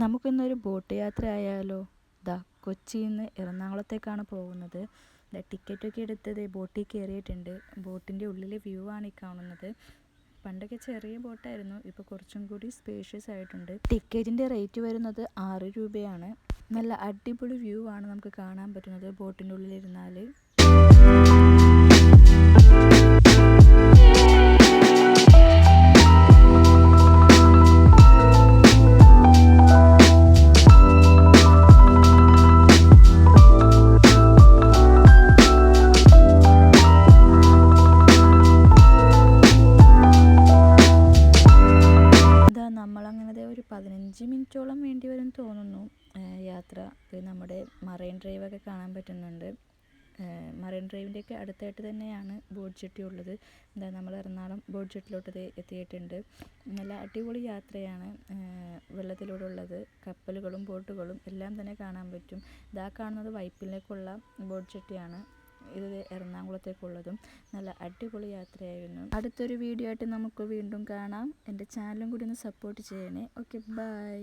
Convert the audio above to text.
നമുക്കിന്നൊരു ബോട്ട് യാത്ര ആയാലോ? കൊച്ചിയിൽ നിന്ന് എറണാകുളത്തേക്കാണ് പോകുന്നത്. ടിക്കറ്റൊക്കെ എടുത്തത് ബോട്ടിൽ കയറിയിട്ടുണ്ട്. ബോട്ടിൻ്റെ ഉള്ളിലെ വ്യൂ ആണ് ഈ കാണുന്നത്. പണ്ടൊക്കെ ചെറിയ ബോട്ടായിരുന്നു, ഇപ്പോൾ കുറച്ചും കൂടി സ്പേഷ്യസ് ആയിട്ടുണ്ട്. ടിക്കറ്റിൻ്റെ റേറ്റ് വരുന്നത് 6 രൂപയാണ്. നല്ല അടിപൊളി വ്യൂ ആണ് നമുക്ക് കാണാൻ പറ്റുന്നത് ബോട്ടിൻ്റെ ഉള്ളിലിരുന്നാൽ. നമ്മളങ്ങനെ ഒരു 15 മിനിറ്റോളം വേണ്ടി വരും തോന്നുന്നു യാത്ര. നമ്മുടെ മറൈൻ ഡ്രൈവൊക്കെ കാണാൻ പറ്റുന്നുണ്ട്. മറൈൻ ഡ്രൈവിൻ്റെയൊക്കെ അടുത്തായിട്ട് തന്നെയാണ് ബോട്ട് ജെട്ടി ഉള്ളത്. നമ്മൾ എറണാകുളം ബോട്ട് ജെട്ടിലോട്ട് എത്തിയിട്ടുണ്ട്. നല്ല അടിപൊളി യാത്രയാണ് വെള്ളത്തിലൂടെ ഉള്ളത്. കപ്പലുകളും ബോട്ടുകളും എല്ലാം തന്നെ കാണാൻ പറ്റും. കാണുന്നത് വൈപ്പിലേക്കുള്ള ബോട്ട് ജെട്ടിയാണ്. ഇത് എറണാകുളത്തേക്കുള്ളതും. നല്ല അടിപൊളി യാത്രയായിരുന്നു. അടുത്തൊരു വീഡിയോ ആയിട്ട് നമുക്ക് വീണ്ടും കാണാം. എൻ്റെ ചാനലും കൂടി ഒന്ന് സപ്പോർട്ട് ചെയ്യണേ. Okay, by.